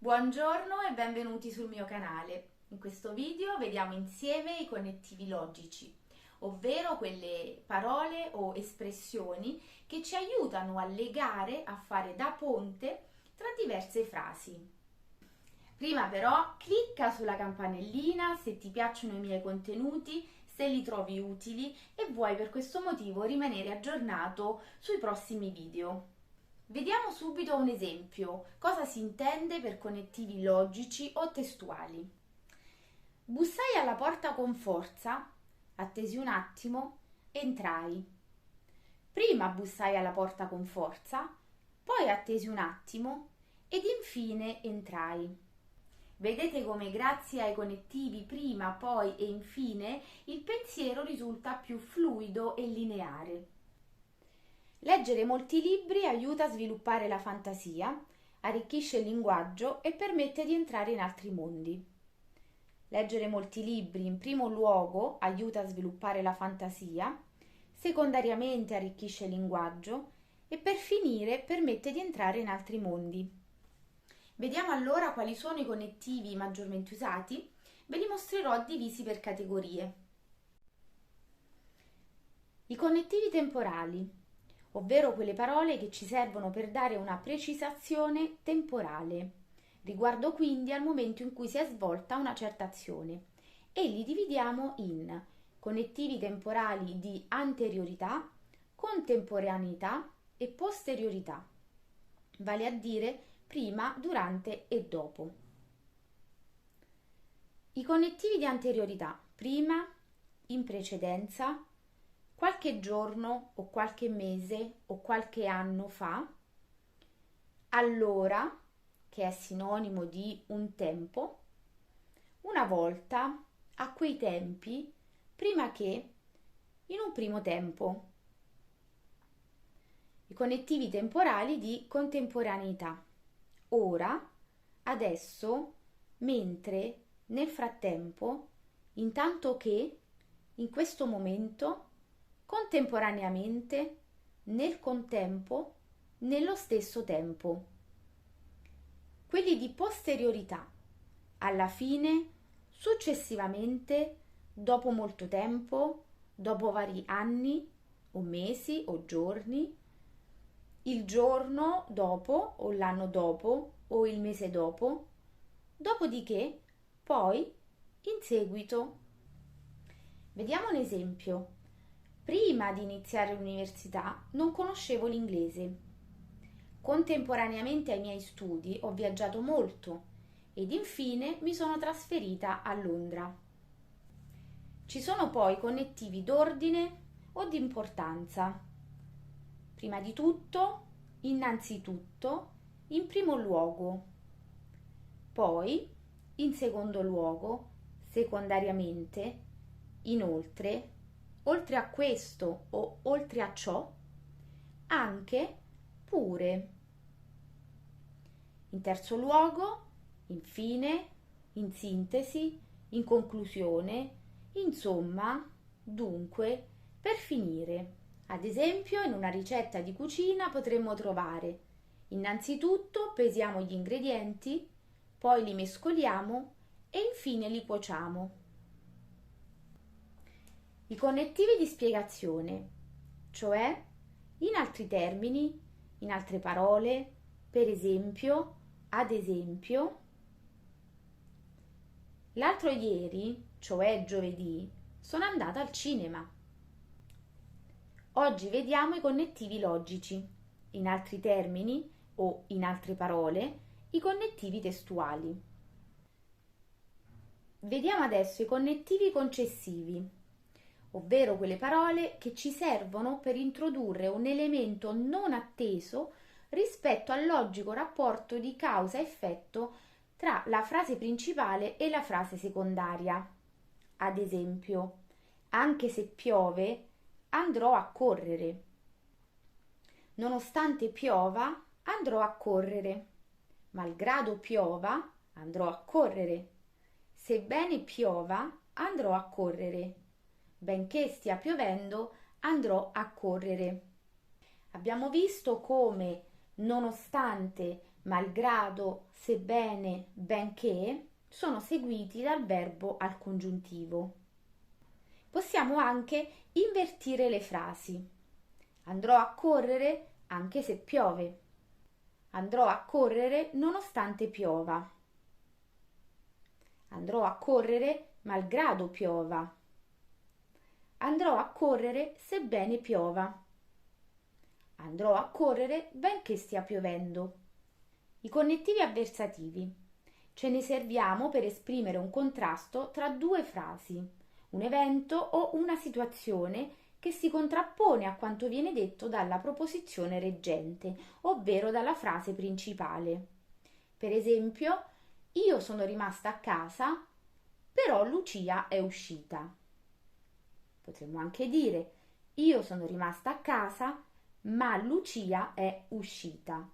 Buongiorno e benvenuti sul mio canale. In questo video vediamo insieme i connettivi logici, ovvero quelle parole o espressioni che ci aiutano a legare, a fare da ponte tra diverse frasi. Prima però clicca sulla campanellina se ti piacciono i miei contenuti, se li trovi utili e vuoi per questo motivo rimanere aggiornato sui prossimi video. Vediamo subito un esempio. Cosa si intende per connettivi logici o testuali? Bussai alla porta con forza, attesi un attimo, entrai. Prima bussai alla porta con forza, poi attesi un attimo ed infine entrai. Vedete come grazie ai connettivi prima, poi e infine il pensiero risulta più fluido e lineare. Leggere molti libri aiuta a sviluppare la fantasia, arricchisce il linguaggio e permette di entrare in altri mondi. Leggere molti libri in primo luogo aiuta a sviluppare la fantasia, secondariamente arricchisce il linguaggio e per finire permette di entrare in altri mondi. Vediamo allora quali sono i connettivi maggiormente usati. Ve li mostrerò divisi per categorie. I connettivi temporali, ovvero quelle parole che ci servono per dare una precisazione temporale, riguardo quindi al momento in cui si è svolta una certa azione, e li dividiamo in connettivi temporali di anteriorità, contemporaneità e posteriorità, vale a dire prima, durante e dopo. I connettivi di anteriorità, prima, in precedenza, qualche giorno o qualche mese o qualche anno fa, allora, che è sinonimo di un tempo, una volta, a quei tempi, prima che, in un primo tempo. I connettivi temporali di contemporaneità, ora, adesso, mentre, nel frattempo, intanto che, in questo momento, contemporaneamente, nel contempo, nello stesso tempo. Quelli di posteriorità, alla fine, successivamente, dopo molto tempo, dopo vari anni o mesi o giorni, il giorno dopo o l'anno dopo o il mese dopo, dopodiché, poi, in seguito. Vediamo un esempio. Prima di iniziare l'università non conoscevo l'inglese. Contemporaneamente ai miei studi ho viaggiato molto ed infine mi sono trasferita a Londra. Ci sono poi connettivi d'ordine o di importanza. Prima di tutto, innanzitutto, in primo luogo. Poi, in secondo luogo, secondariamente, inoltre, oltre a questo o oltre a ciò, anche, pure. In terzo luogo, infine, in sintesi, in conclusione, insomma, dunque, per finire. Ad esempio, in una ricetta di cucina potremmo trovare: innanzitutto pesiamo gli ingredienti, poi li mescoliamo e infine li cuociamo. I connettivi di spiegazione, cioè, in altri termini, in altre parole, per esempio, ad esempio. L'altro ieri, cioè giovedì, sono andata al cinema. Oggi vediamo i connettivi logici, in altri termini o in altre parole, i connettivi testuali. Vediamo adesso i connettivi concessivi, ovvero quelle parole che ci servono per introdurre un elemento non atteso rispetto al logico rapporto di causa-effetto tra la frase principale e la frase secondaria. Ad esempio, anche se piove, andrò a correre. Nonostante piova, andrò a correre. Malgrado piova, andrò a correre. Sebbene piova, andrò a correre. Benché stia piovendo, andrò a correre. Abbiamo visto come nonostante, malgrado, sebbene, benché, sono seguiti dal verbo al congiuntivo. Possiamo anche invertire le frasi. Andrò a correre anche se piove. Andrò a correre nonostante piova. Andrò a correre malgrado piova. Andrò a correre sebbene piova. Andrò a correre benché stia piovendo. I connettivi avversativi. Ce ne serviamo per esprimere un contrasto tra due frasi, un evento o una situazione che si contrappone a quanto viene detto dalla proposizione reggente, ovvero dalla frase principale. Per esempio, io sono rimasta a casa, però Lucia è uscita. Potremmo anche dire, io sono rimasta a casa, ma Lucia è uscita.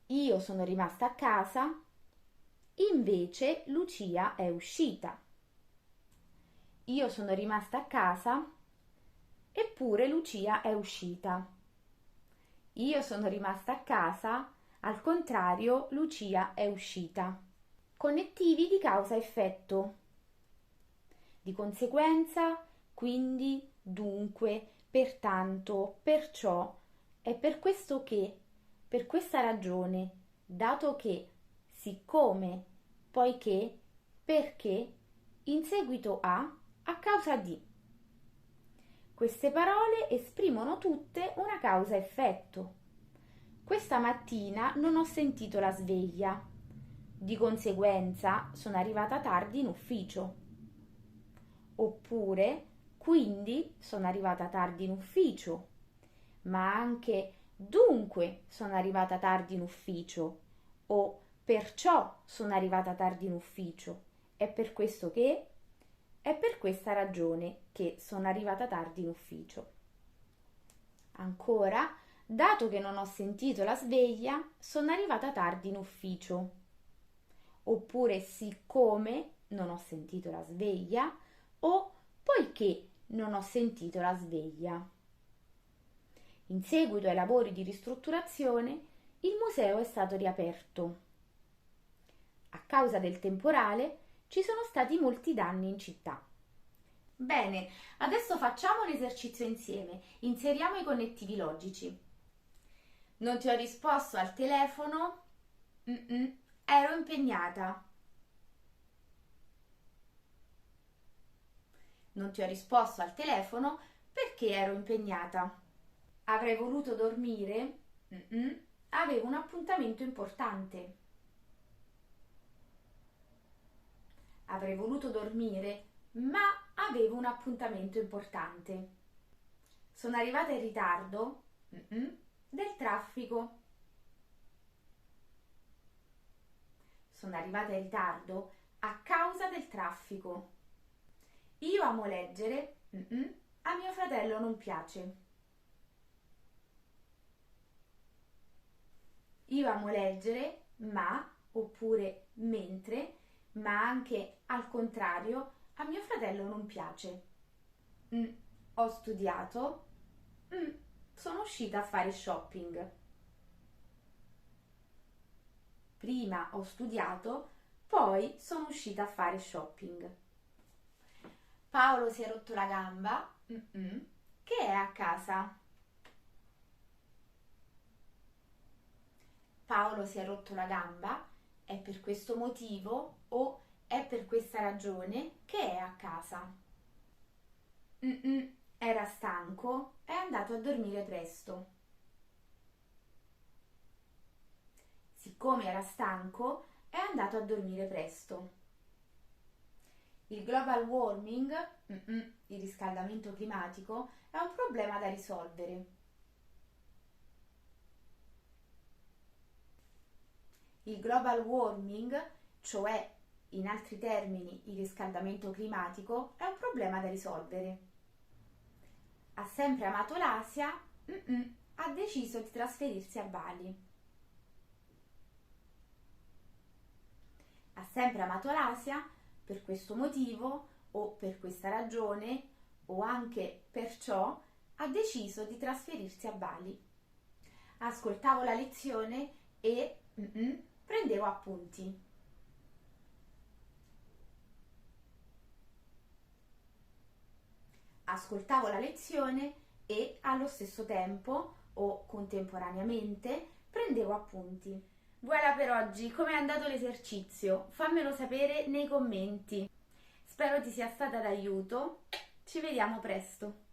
Io sono rimasta a casa, invece Lucia è uscita. Io sono rimasta a casa, eppure Lucia è uscita. Io sono rimasta a casa, al contrario Lucia è uscita. Connettivi di causa-effetto. Di conseguenza, quindi, dunque, pertanto, perciò, è per questo che, per questa ragione, dato che, siccome, poiché, perché, in seguito a causa di. Queste parole esprimono tutte una causa-effetto. Questa mattina non ho sentito la sveglia. Di conseguenza sono arrivata tardi in ufficio. Oppure, quindi sono arrivata tardi in ufficio. Ma anche dunque sono arrivata tardi in ufficio. O perciò sono arrivata tardi in ufficio. È per questo che. È per questa ragione che sono arrivata tardi in ufficio. Ancora, dato che non ho sentito la sveglia, sono arrivata tardi in ufficio. Oppure siccome non ho sentito la sveglia o poiché non ho sentito la sveglia. In seguito ai lavori di ristrutturazione, il museo è stato riaperto. A causa del temporale ci sono stati molti danni in città. Bene, adesso facciamo l'esercizio insieme. Inseriamo i connettivi logici. Non ti ho risposto al telefono? Ero impegnata. Non ti ho risposto al telefono perché ero impegnata. Avrei voluto dormire? Avevo un appuntamento importante. Avrei voluto dormire, ma avevo un appuntamento importante. Sono arrivata in ritardo? Del traffico. Sono arrivata in ritardo a causa del traffico. Io amo leggere, a mio fratello non piace. Io amo leggere, ma, oppure mentre, ma anche al contrario, a mio fratello non piace. Ho studiato, sono uscita a fare shopping. Prima ho studiato, poi sono uscita a fare shopping. Paolo si è rotto la gamba, che è a casa. Paolo si è rotto la gamba, è per questo motivo o è per questa ragione che è a casa. Era stanco, è andato a dormire presto. Siccome era stanco, è andato a dormire presto. Il global warming, il riscaldamento climatico, è un problema da risolvere. Il global warming, cioè in altri termini il riscaldamento climatico, è un problema da risolvere. Ha sempre amato l'Asia, ha deciso di trasferirsi a Bali. Ha sempre amato l'Asia, per questo motivo o per questa ragione o anche perciò ha deciso di trasferirsi a Bali. ascoltavo la lezione e prendevo appunti. Ascoltavo la lezione e allo stesso tempo o contemporaneamente prendevo appunti. Voilà per oggi, com'è andato l'esercizio? Fammelo sapere nei commenti. Spero ti sia stata d'aiuto. Ci vediamo presto.